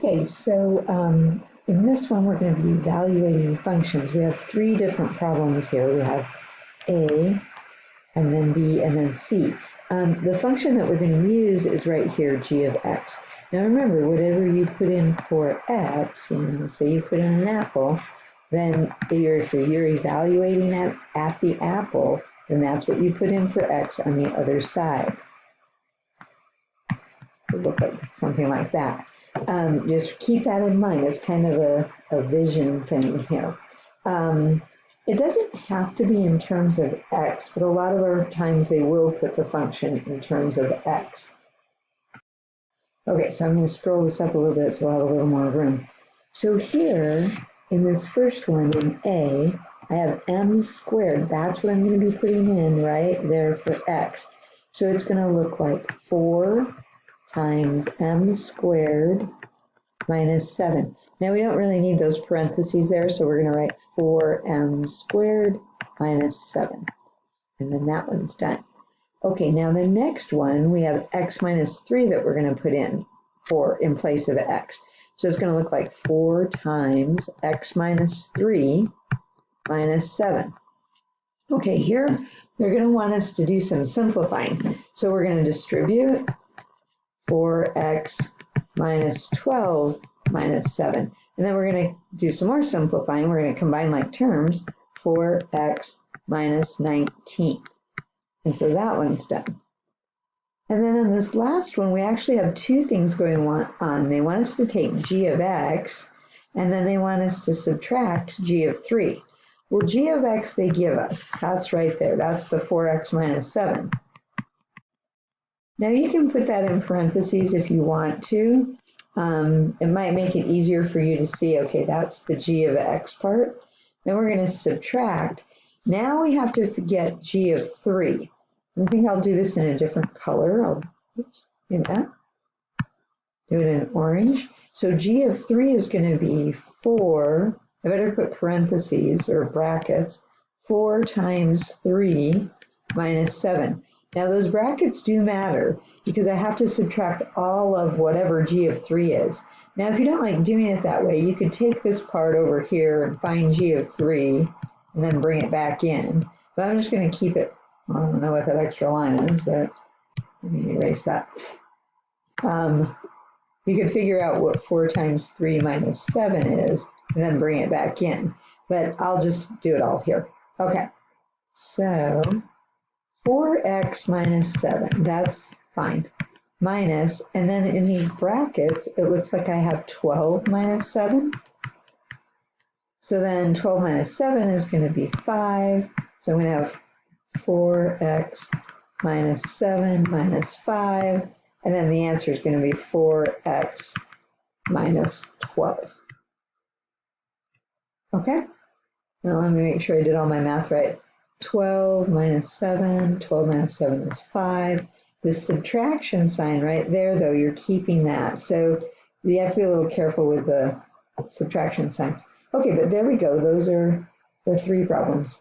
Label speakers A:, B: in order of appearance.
A: Okay, so in this one, we're going to be evaluating functions. We have three different problems here. We have A, and then B, and then C. The function that we're going to use is right here, g of x. Now remember, whatever you put in for x, say you put in an apple, then if you're evaluating it at the apple, then that's what you put in for x on the other side. It would look like something like that. Just keep that in mind. It's kind of a vision thing here. It doesn't have to be in terms of x, but a lot of our times they will put the function in terms of x. Okay, so I'm going to scroll this up a little bit so I'll have a little more room. So here, in this first one, in A, I have m squared. That's what I'm going to be putting in right there for x. So it's going to look like 4 times m squared minus 7. Now we don't really need those parentheses there, so we're going to write 4m squared minus 7. And then that one's done. Okay, now the next one, we have x minus 3 that we're going to put in place of x. So it's going to look like 4 times x minus 3 minus 7. Okay, here they're going to want us to do some simplifying. So we're going to distribute 4x minus 12 minus 7. And then we're going to do some more simplifying. We're going to combine like terms, 4x minus 19. And so that one's done. And then in this last one, we actually have two things going on. They want us to take g of x, and then they want us to subtract g of 3. Well, g of x they give us. That's right there. That's the 4x minus 7. Now you can put that in parentheses if you want to. It might make it easier for you to see, okay, that's the g of x part. Then we're going to subtract. Now we have to get g of 3. I think I'll do this in a different color. Do it in orange. So g of 3 is going to be 4, I better put parentheses or brackets, 4 times 3 minus 7. Now those brackets do matter because I have to subtract all of whatever g of 3 is. Now if you don't like doing it that way, you could take this part over here and find g of 3 and then bring it back in. But I'm just going to keep it, I don't know what that extra line is, but let me erase that. You can figure out what 4 times 3 minus 7 is and then bring it back in. But I'll just do it all here. Okay, so 4x minus 7, that's fine. Minus, and then in these brackets, it looks like I have 12 minus 7. So then 12 minus 7 is going to be 5. So I'm going to have 4x minus 7 minus 5. And then the answer is going to be 4x minus 12. Okay? Now let me make sure I did all my math right. 12 minus 7, 12 minus 7 is 5. The subtraction sign right there, though, you're keeping that. So you have to be a little careful with the subtraction signs. Okay, but there we go. Those are the three problems.